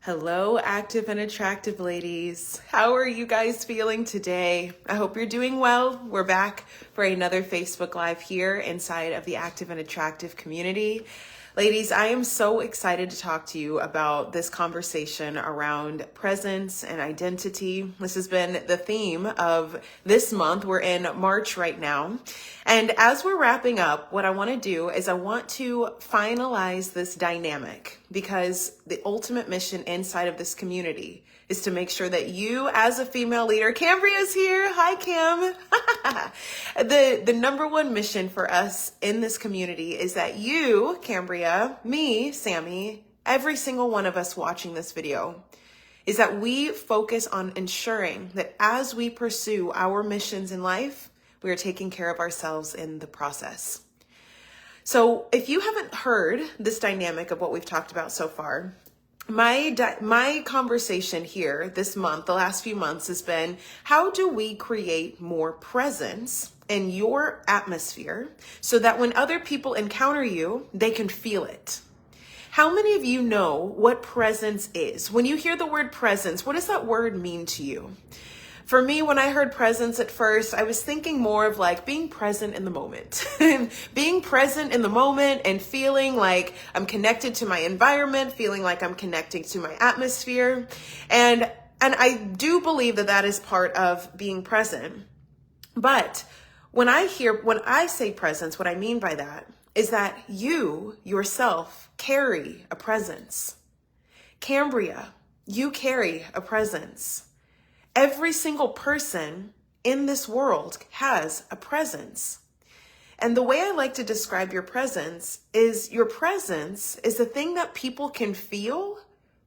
Hello, active and attractive ladies. How are you guys feeling today? I hope you're doing well. We're back for another Facebook Live here inside of the active and attractive community. Ladies, I am so excited to talk to you about this conversation around presence and identity. This has been the theme of this month. We're in March right now. And as we're wrapping up, what I want to do is I want to finalize this dynamic, because the ultimate mission inside of this community is to make sure that you as a female leader, Cambria's here. Hi, Cam. The number one mission for us in this community is that you, Cambria, me, Sammy, every single one of us watching this video, is that we focus on ensuring that as we pursue our missions in life, we are taking care of ourselves in the process. So if you haven't heard this dynamic of what we've talked about so far, my conversation here this month, the last few months, has been, how do we create more presence in your atmosphere so that when other people encounter you, they can feel it? How many of you know what presence is? When you hear the word presence, what does that word mean to you? For me, when I heard presence at first, I was thinking more of like being present in the moment. Being present in the moment and feeling like I'm connected to my environment, feeling like I'm connecting to my atmosphere. And I do believe that that is part of being present. But when I say presence, what I mean by that is that you yourself carry a presence. Cambria, you carry a presence. Every single person in this world has a presence. And the way I like to describe your presence is the thing that people can feel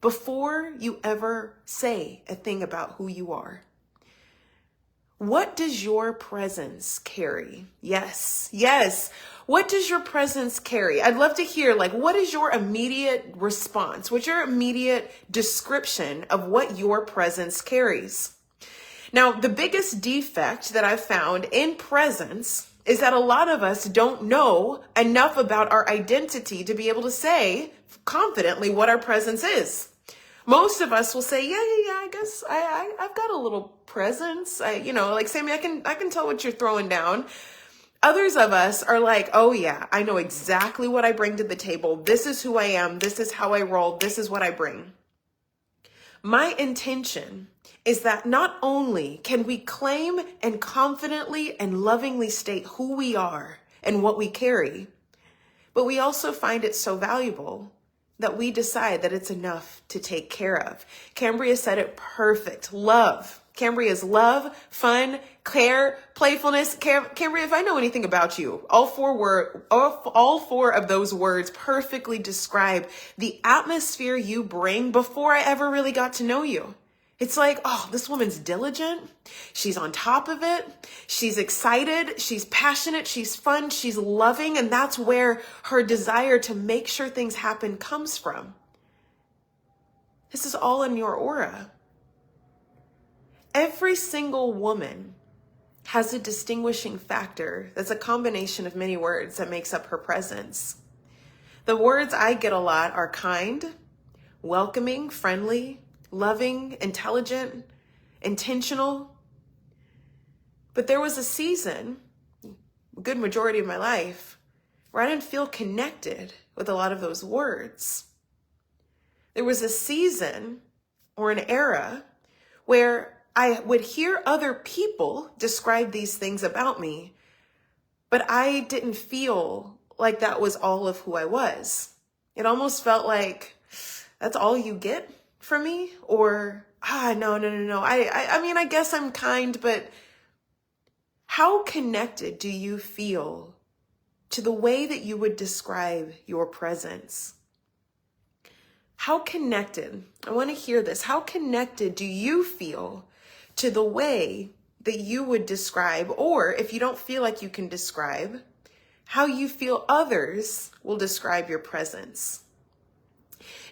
before you ever say a thing about who you are. What does your presence carry? Yes. What does your presence carry? I'd love to hear, what is your immediate response? What's your immediate description of what your presence carries? Now, the biggest defect that I've found in presence is that a lot of us don't know enough about our identity to be able to say confidently what our presence is. Most of us will say, yeah, I guess I've got a little presence. Sammy, I can tell what you're throwing down. Others of us are like, oh yeah, I know exactly what I bring to the table. This is who I am. This is how I roll. This is what I bring. My intention is that not only can we claim and confidently and lovingly state who we are and what we carry, but we also find it so valuable that we decide that it's enough to take care of. Cambria said it perfect. Love. Cambria's love, fun, care, playfulness. Cambria, if I know anything about you, all four of those words perfectly describe the atmosphere you bring before I ever really got to know you. It's like, oh, this woman's diligent. She's on top of it. She's excited. She's passionate. She's fun. She's loving. And that's where her desire to make sure things happen comes from. This is all in your aura. Every single woman has a distinguishing factor that's a combination of many words that makes up her presence. The words I get a lot are kind, welcoming, friendly, loving, intelligent, intentional. But there was a season, a good majority of my life, where I didn't feel connected with a lot of those words. There was a season or an era where I would hear other people describe these things about me, but I didn't feel like that was all of who I was. It almost felt like, that's all you get from me? Or, no. I mean, I guess I'm kind, but how connected do you feel to the way that you would describe your presence? How connected, I want to hear this, how connected do you feel to the way that you would describe, or if you don't feel like you can describe, how you feel others will describe your presence?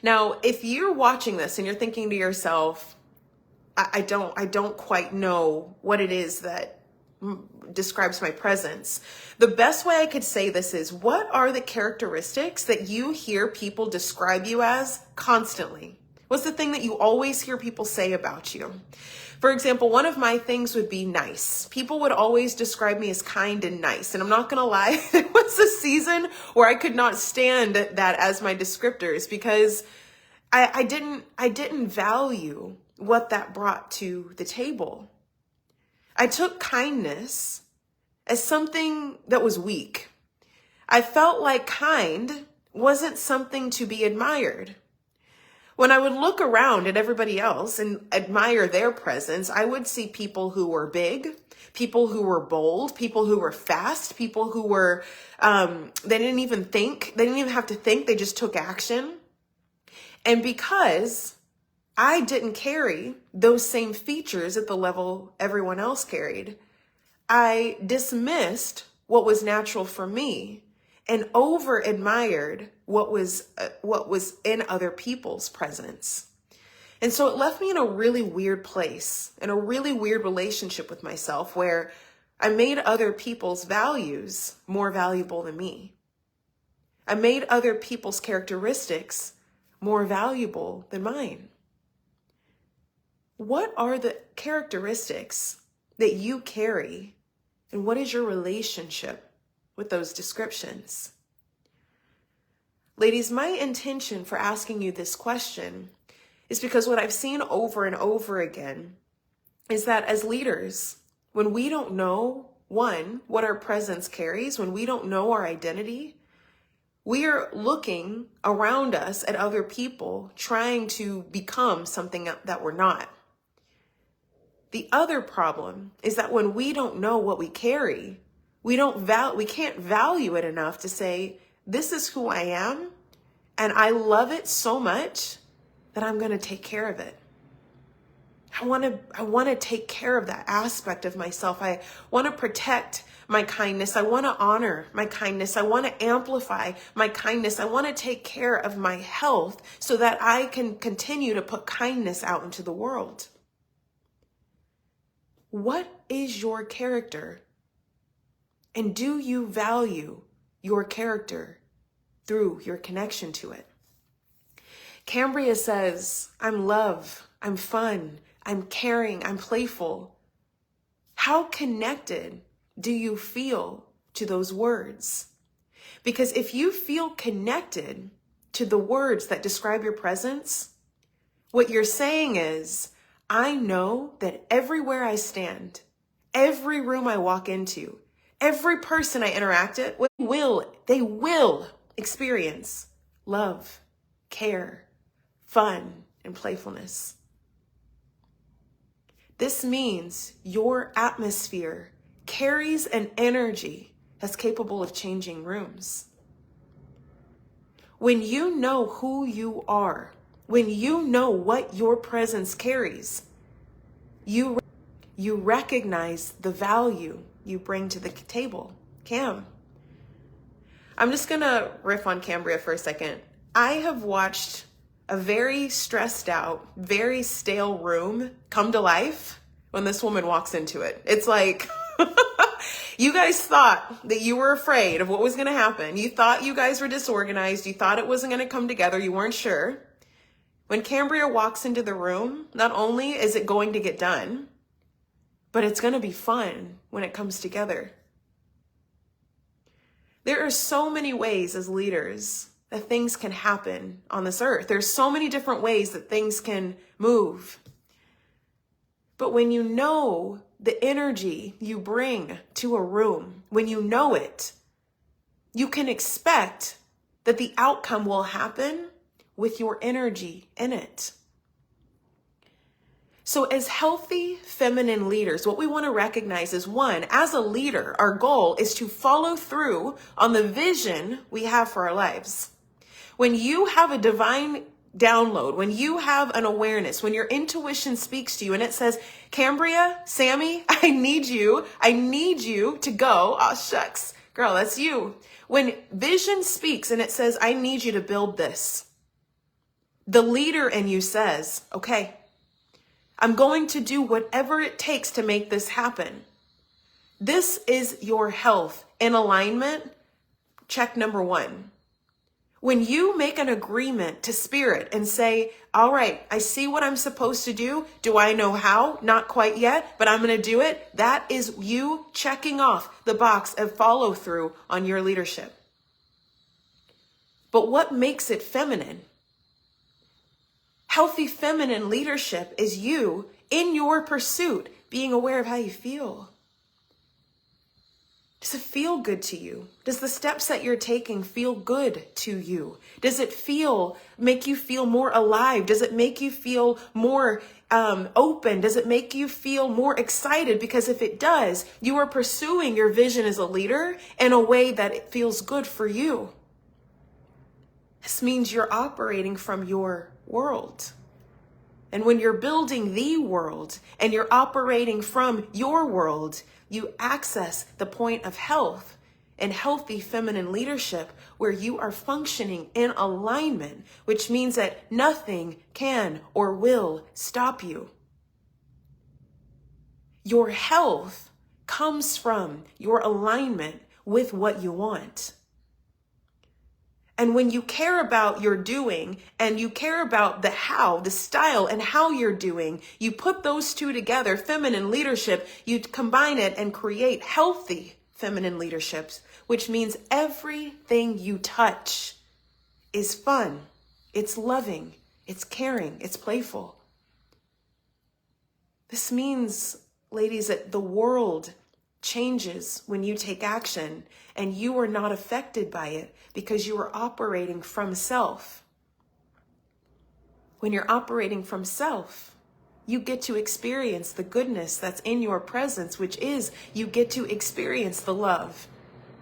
Now, if you're watching this and you're thinking to yourself, I don't quite know what it is that describes my presence, the best way I could say this is, what are the characteristics that you hear people describe you as constantly? What's the thing that you always hear people say about you? For example, one of my things would be nice. People would always describe me as kind and nice. And I'm not going to lie, there was a season where I could not stand that as my descriptors because I didn't value what that brought to the table. I took kindness as something that was weak. I felt like kind wasn't something to be admired. When I would look around at everybody else and admire their presence, I would see people who were big, people who were bold, people who were fast, people who were, they didn't even think, they didn't even have to think, they just took action. And because I didn't carry those same features at the level everyone else carried, I dismissed what was natural for me and over admired what was in other people's presence. And so it left me in a really weird place, in a really weird relationship with myself where I made other people's values more valuable than me. I made other people's characteristics more valuable than mine. What are the characteristics that you carry, and what is your relationship with those descriptions? Ladies, my intention for asking you this question is because what I've seen over and over again is that as leaders, when we don't know, one, what our presence carries, when we don't know our identity, we are looking around us at other people trying to become something that we're not. The other problem is that when we don't know what we carry, we can't value it enough to say, this is who I am, and I love it so much that I'm going to take care of it. I want to take care of that aspect of myself. I want to protect my kindness. I want to honor my kindness. I want to amplify my kindness. I want to take care of my health so that I can continue to put kindness out into the world. What is your character? And do you value your character through your connection to it? Cambria says, I'm love, I'm fun, I'm caring, I'm playful. How connected do you feel to those words? Because if you feel connected to the words that describe your presence, what you're saying is, I know that everywhere I stand, every room I walk into, every person I interact with, they will experience love, care, fun, and playfulness. This means your atmosphere carries an energy that's capable of changing rooms. When you know who you are, when you know what your presence carries, you recognize the value you bring to the table. Cam. I'm just going to riff on Cambria for a second. I have watched a very stressed out, very stale room come to life when this woman walks into it. It's like, you guys thought that you were afraid of what was going to happen. You thought you guys were disorganized. You thought it wasn't going to come together. You weren't sure. When Cambria walks into the room, not only is it going to get done, but it's going to be fun when it comes together. There are so many ways as leaders that things can happen on this earth. There's so many different ways that things can move. But when you know the energy you bring to a room, when you know it, you can expect that the outcome will happen with your energy in it. So as healthy feminine leaders, what we want to recognize is, one, as a leader, our goal is to follow through on the vision we have for our lives. When you have a divine download, when you have an awareness, when your intuition speaks to you and it says, Cambria, Sammy, I need you to go. Oh, shucks, girl, that's you. When vision speaks and it says, I need you to build this, the leader in you says, okay, I'm going to do whatever it takes to make this happen. This is your health in alignment. Check number one. When you make an agreement to spirit and say, all right, I see what I'm supposed to do. Do I know how? Not quite yet, but I'm going to do it. That is you checking off the box of follow through on your leadership. But what makes it feminine? Healthy feminine leadership is you in your pursuit being aware of how you feel. Does it feel good to you? Does the steps that you're taking feel good to you? Does it make you feel more alive? Does it make you feel more open? Does it make you feel more excited? Because if it does, you are pursuing your vision as a leader in a way that it feels good for you. This means you're operating from your world. And when you're building the world and you're operating from your world, you access the point of health and healthy feminine leadership where you are functioning in alignment, which means that nothing can or will stop you. Your health comes from your alignment with what you want. And when you care about your doing and you care about the how, the style and how you're doing, you put those two together, feminine leadership, you combine it and create healthy feminine leaderships, which means everything you touch is fun, it's loving, it's caring, it's playful. This means, ladies, that the world changes when you take action and you are not affected by it because you are operating from self. When you're operating from self, you get to experience the goodness that's in your presence, which is you get to experience the love.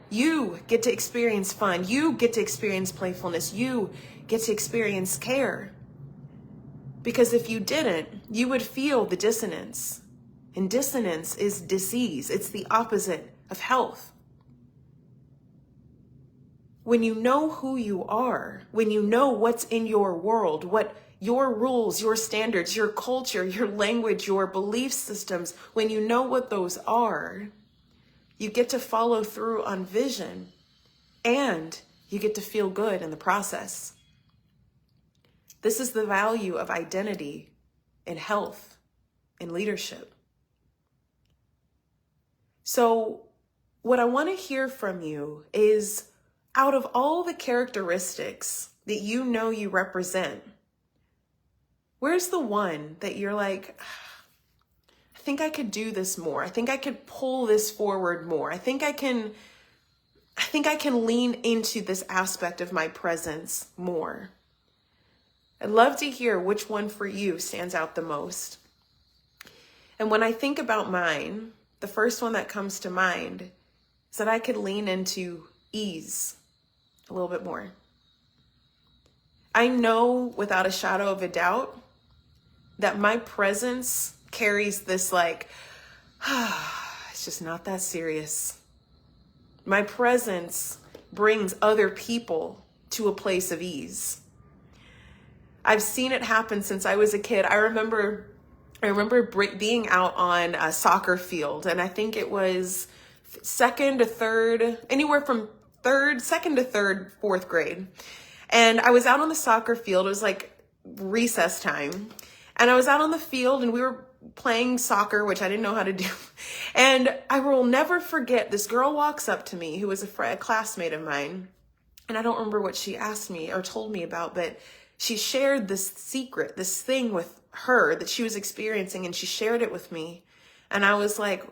You get to experience fun. You get to experience playfulness. You get to experience care. Because if you didn't, you would feel the dissonance. And dissonance is disease. It's the opposite of health. When you know who you are, when you know what's in your world, what your rules, your standards, your culture, your language, your belief systems, when you know what those are, you get to follow through on vision and you get to feel good in the process. This is the value of identity in health and leadership. So what I want to hear from you is, out of all the characteristics that you know you represent, where's the one that you're like, I think I could do this more. I think I could pull this forward more. I think I can lean into this aspect of my presence more. I'd love to hear which one for you stands out the most. And when I think about mine, the first one that comes to mind is that I could lean into ease a little bit more. I know without a shadow of a doubt that my presence carries this it's just not that serious. My presence brings other people to a place of ease. I've seen it happen since I was a kid. I remember being out on a soccer field, and I think it was second to third, fourth grade. And I was out on the soccer field. It was like recess time. And I was out on the field and we were playing soccer, which I didn't know how to do. And I will never forget, this girl walks up to me who was a classmate of mine. And I don't remember what she asked me or told me about, but she shared this secret, this thing with her that she was experiencing, and she shared it with me. And I was like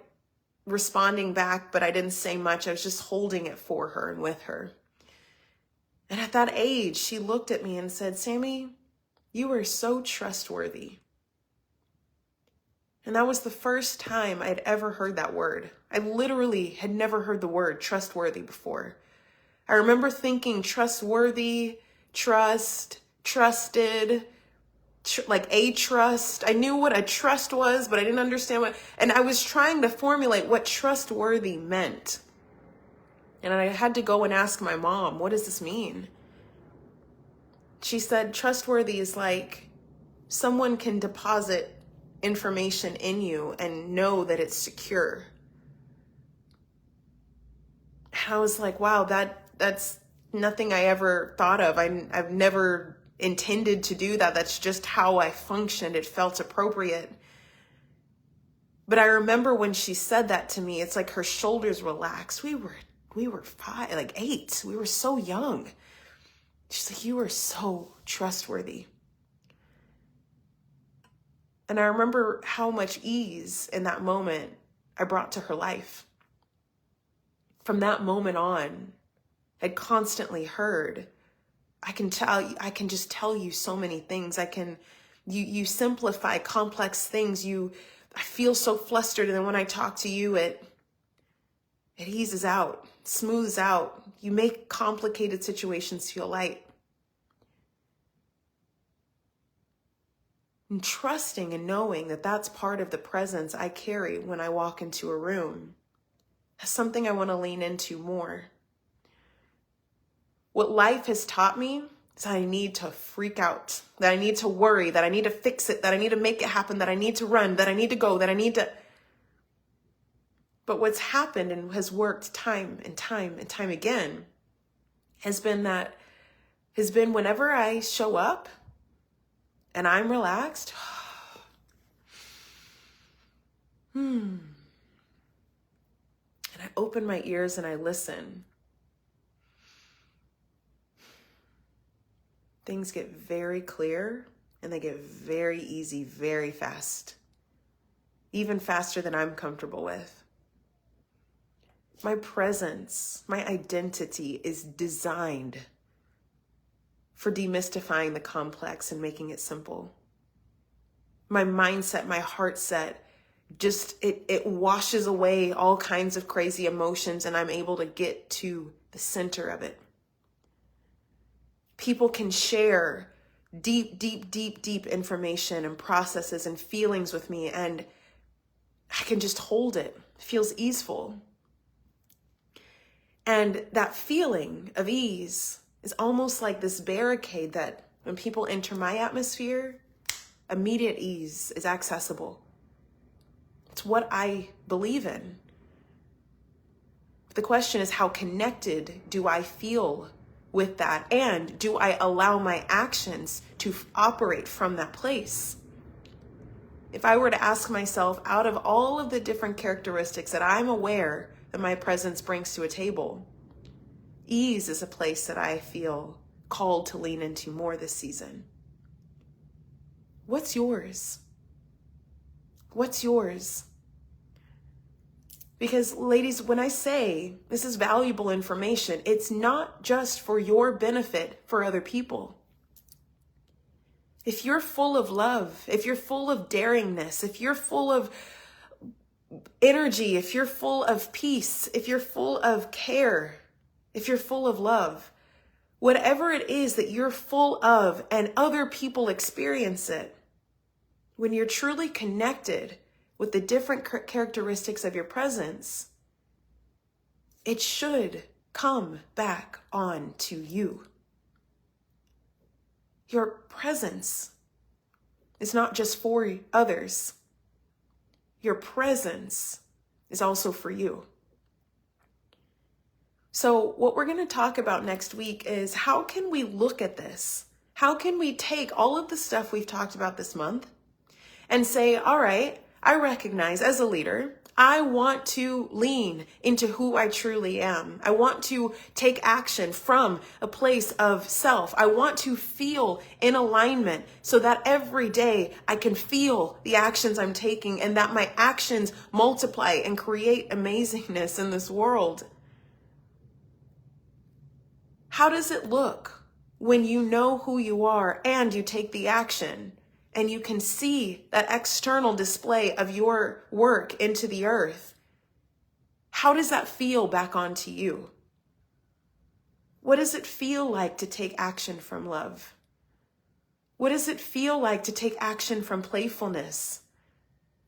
responding back, but I didn't say much. I was just holding it for her and with her. And at that age, she looked at me and said, Sammy, you are so trustworthy. And that was the first time I'd ever heard that word. I literally had never heard the word trustworthy before. I remember thinking trustworthy, trust, trusted, like a trust. I knew what a trust was, but I didn't understand what, and I was trying to formulate what trustworthy meant. And I had to go and ask my mom, what does this mean? She said, trustworthy is like someone can deposit information in you and know that it's secure. And I was like, wow, that's nothing I ever thought of. I've never intended to do that. That's just how I functioned. It felt appropriate. But I remember when she said that to me, it's like her shoulders relaxed. We were 5, like 8. We were so young. She's like, you were so trustworthy. And I remember how much ease in that moment I brought to her life. From that moment on, I'd constantly heard, I can just tell you so many things. You simplify complex things. I feel so flustered. And then when I talk to you, it eases out, smooths out. You make complicated situations feel light. And trusting and knowing that that's part of the presence I carry when I walk into a room is something I want to lean into more. What life has taught me is that I need to freak out, that I need to worry, that I need to fix it, that I need to make it happen, that I need to run, that I need to go, that I need to. But what's happened and has worked time and time and time again has been whenever I show up and I'm relaxed, and I open my ears and I listen, things get very clear and they get very easy, very fast, even faster than I'm comfortable with. My presence, my identity is designed for demystifying the complex and making it simple. My mindset, my heart set, it washes away all kinds of crazy emotions and I'm able to get to the center of it. People can share deep information and processes and feelings with me and I can just hold it. It feels easeful. And that feeling of ease is almost like this barricade that when people enter my atmosphere, immediate ease is accessible. It's what I believe in. The question is, how connected do I feel with that? And do I allow my actions to operate from that place? If I were to ask myself, out of all of the different characteristics that I'm aware that my presence brings to a table, ease is a place that I feel called to lean into more this season. What's yours? What's yours? Because ladies, when I say this is valuable information, it's not just for your benefit for other people. If you're full of love, if you're full of daringness, if you're full of energy, if you're full of peace, if you're full of care, if you're full of love, whatever it is that you're full of and other people experience it, when you're truly connected with the different characteristics of your presence, it should come back on to you. Your presence is not just for others. Your presence is also for you. So what we're going to talk about next week is how can we look at this? How can we take all of the stuff we've talked about this month and say, all right, I recognize as a leader, I want to lean into who I truly am. I want to take action from a place of self. I want to feel in alignment so that every day I can feel the actions I'm taking and that my actions multiply and create amazingness in this world. How does it look when you know who you are and you take the action and you can see that external display of your work into the earth? How does that feel back onto you? What does it feel like to take action from love? What does it feel like to take action from playfulness?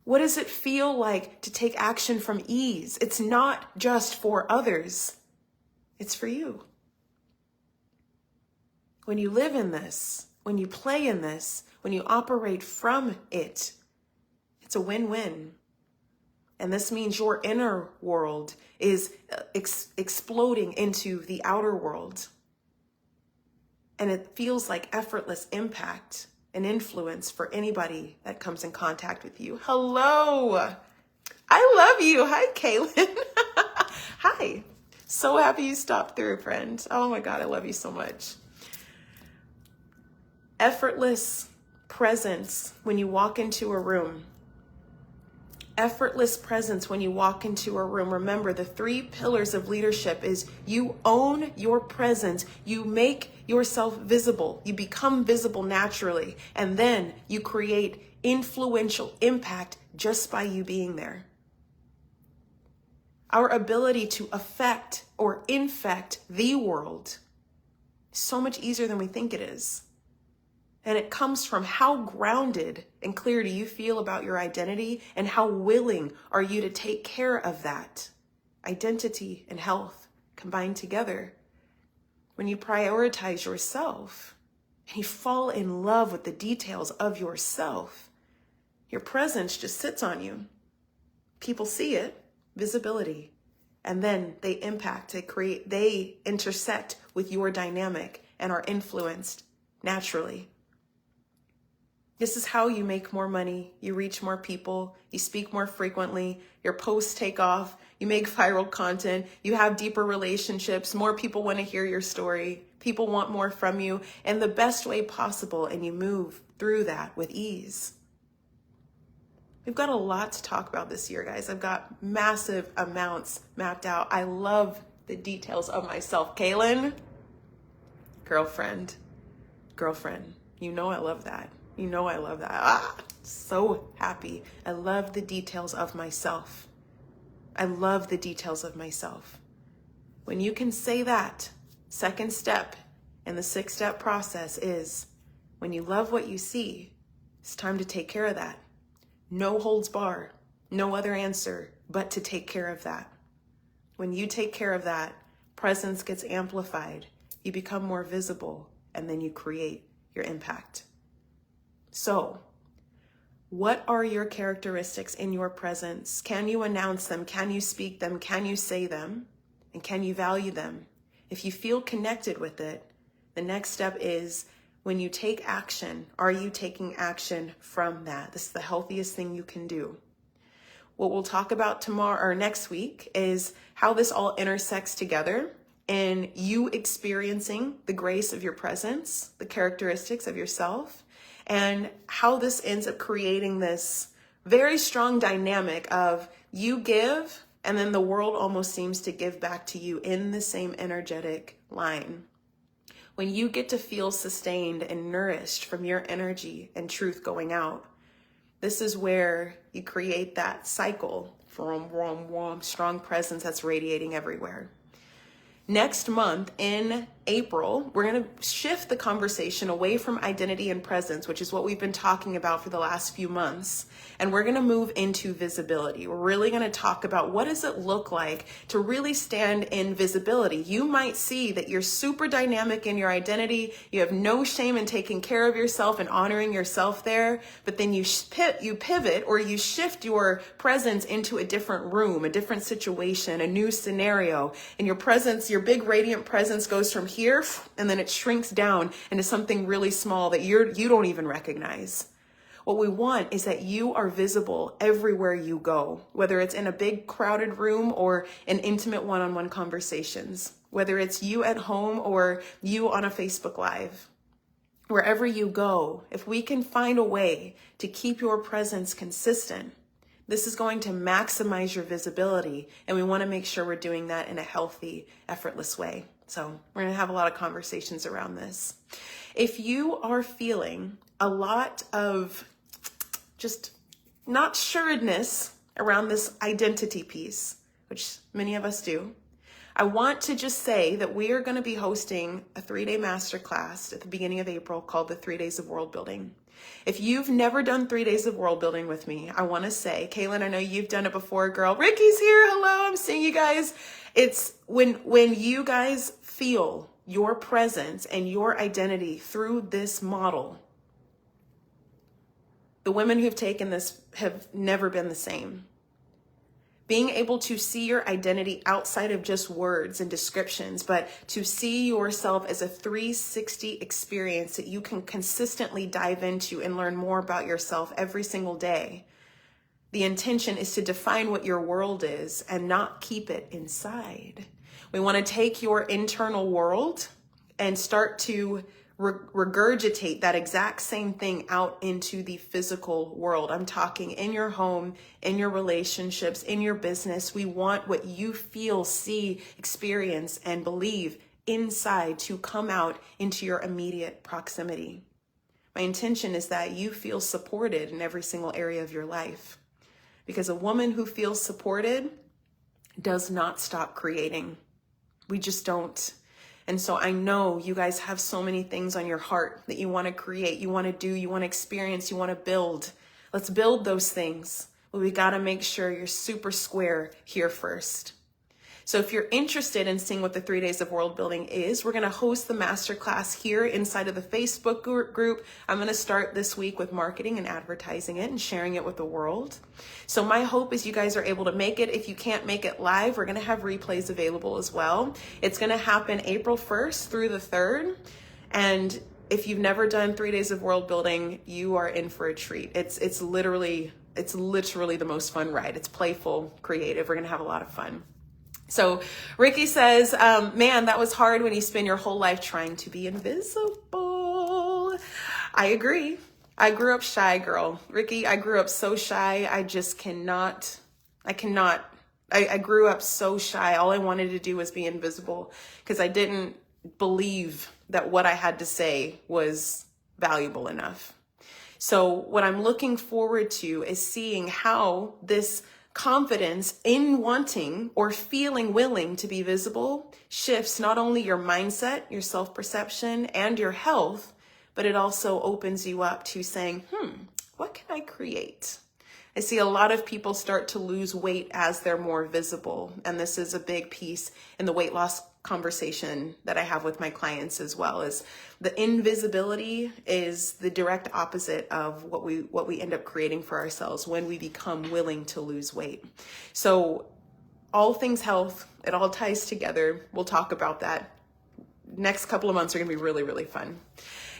What does it feel like to take action from ease? It's not just for others. It's for you. When you live in this, when you play in this, when you operate from it, it's a win-win. And this means your inner world is exploding into the outer world. And it feels like effortless impact and influence for anybody that comes in contact with you. Hello. I love you. Hi, Kaylin. Hi. So happy you stopped through, friend. Oh my God, I love you so much. Effortless presence when you walk into a room. Effortless presence when you walk into a room. Remember, the 3 pillars of leadership is you own your presence. You make yourself visible. You become visible naturally. And then you create influential impact just by you being there. Our ability to affect or infect the world is so much easier than we think it is. And it comes from how grounded and clear do you feel about your identity, and how willing are you to take care of that. Identity and health combined together. When you prioritize yourself and you fall in love with the details of yourself, your presence just sits on you. People see it, visibility, and then they impact, they intersect with your dynamic and are influenced naturally. This is how you make more money, you reach more people, you speak more frequently, your posts take off, you make viral content, you have deeper relationships, more people want to hear your story, people want more from you in the best way possible, and you move through that with ease. We've got a lot to talk about this year, guys. I've got massive amounts mapped out. I love the details of myself. Kaylin, girlfriend, you know I love that. You know I love that. So happy. I love the details of myself. I love the details of myself. When you can say that, second step in the 6-step process is when you love what you see, it's time to take care of that. No holds bar, no other answer but to take care of that. When you take care of that, presence gets amplified, you become more visible, and then you create your impact. So, what are your characteristics in your presence? Can you announce them? Can you speak them? Can you say them? And can you value them? If you feel connected with it, the next step is when you take action, are you taking action from that? This is the healthiest thing you can do. What we'll talk about tomorrow or next week is how this all intersects together and you experiencing the grace of your presence, the characteristics of yourself, and how this ends up creating this very strong dynamic of you give, and then the world almost seems to give back to you in the same energetic line. When you get to feel sustained and nourished from your energy and truth going out, this is where you create that cycle from strong presence that's radiating everywhere. Next month in April, we're going to shift the conversation away from identity and presence, which is what we've been talking about for the last few months. And we're going to move into visibility. We're really going to talk about what does it look like to really stand in visibility. You might see that you're super dynamic in your identity. You have no shame in taking care of yourself and honoring yourself there. But then you pivot or you shift your presence into a different room, a different situation, a new scenario. And your presence, your big radiant presence goes from here and then it shrinks down into something really small that you don't even recognize. What we want is that you are visible everywhere you go, whether it's in a big crowded room or in intimate one-on-one conversations, whether it's you at home or you on a Facebook Live. Wherever you go, if we can find a way to keep your presence consistent, this is going to maximize your visibility, and we want to make sure we're doing that in a healthy, effortless way. So we're going to have a lot of conversations around this. If you are feeling a lot of just not sureness around this identity piece, which many of us do, I want to just say that we are going to be hosting a 3-day masterclass at the beginning of April called the 3 Days of World Building. If you've never done 3 days of world building with me, I want to say, Kaylin, I know you've done it before, girl. Ricky's here. Hello, I'm seeing you guys. It's when you guys feel your presence and your identity through this model, the women who've taken this have never been the same. Being able to see your identity outside of just words and descriptions, but to see yourself as a 360 experience that you can consistently dive into and learn more about yourself every single day. The intention is to define what your world is and not keep it inside. We want to take your internal world and start to regurgitate that exact same thing out into the physical world. I'm talking in your home, in your relationships, in your business. We want what you feel, see, experience, and believe inside to come out into your immediate proximity. My intention is that you feel supported in every single area of your life, because a woman who feels supported does not stop creating. We just don't. And so I know you guys have so many things on your heart that you want to create, you want to do, you want to experience, you want to build. Let's build those things. But we got to make sure you're super square here first. So if you're interested in seeing what the 3 days of world building is, we're going to host the masterclass here inside of the Facebook group. I'm going to start this week with marketing and advertising it and sharing it with the world. So my hope is you guys are able to make it. If you can't make it live, we're going to have replays available as well. It's going to happen April 1st through the 3rd. And if you've never done 3 days of world building, you are in for a treat. It's literally the most fun ride. It's playful, creative. We're going to have a lot of fun. So Ricky says, man, that was hard when you spend your whole life trying to be invisible. I agree. I grew up shy, girl. Ricky, I grew up so shy. I grew up so shy. All I wanted to do was be invisible because I didn't believe that what I had to say was valuable enough. So what I'm looking forward to is seeing how this confidence in wanting or feeling willing to be visible shifts not only your mindset, your self-perception, and your health, but it also opens you up to saying, what can I create? I see a lot of people start to lose weight as they're more visible. And this is a big piece in the weight loss conversation that I have with my clients as well, is the invisibility is the direct opposite of what we end up creating for ourselves when we become willing to lose weight. So all things health, it all ties together. We'll talk about that. Next couple of months are going to be really, really fun.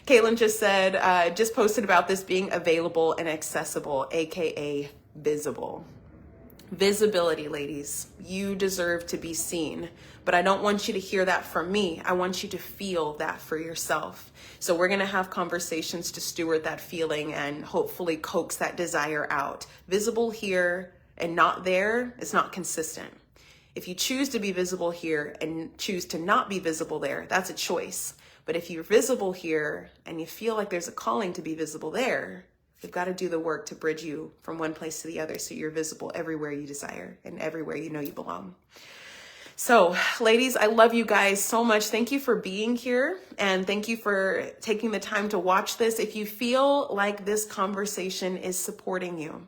Caitlin just said, just posted about this being available and accessible, AKA visible. Visibility, ladies. You deserve to be seen, but I don't want you to hear that from me. I want you to feel that for yourself. So we're going to have conversations to steward that feeling and hopefully coax that desire out. Visible here and not there is not consistent. If you choose to be visible here and choose to not be visible there, that's a choice. But if you're visible here and you feel like there's a calling to be visible there, you've got to do the work to bridge you from one place to the other so you're visible everywhere you desire and everywhere you know you belong. So, ladies, I love you guys so much. Thank you for being here and thank you for taking the time to watch this. If you feel like this conversation is supporting you,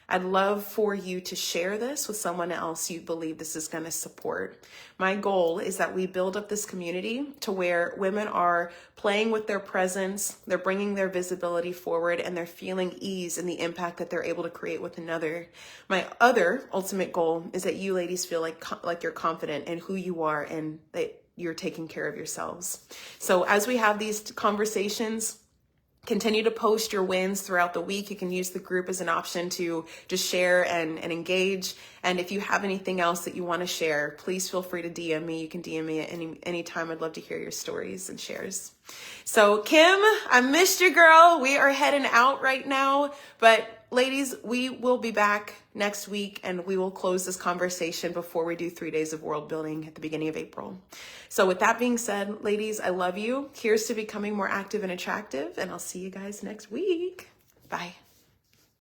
I'd love for you to share this with someone else you believe this is going to support. My goal is that we build up this community to where women are playing with their presence, they're bringing their visibility forward, and they're feeling ease in the impact that they're able to create with another. My other ultimate goal is that you ladies feel like you're confident in who you are and that you're taking care of yourselves. So as we have these conversations, continue to post your wins throughout the week. You can use the group as an option to just share and engage. And if you have anything else that you want to share, please feel free to DM me. You can DM me at any time. I'd love to hear your stories and shares. So Kim, I missed you, girl. We are heading out right now. But ladies, we will be back next week and we will close this conversation before we do 3 days of world building at the beginning of April. So with that being said, ladies, I love you. Here's to becoming more active and attractive, and I'll see you guys next week. Bye.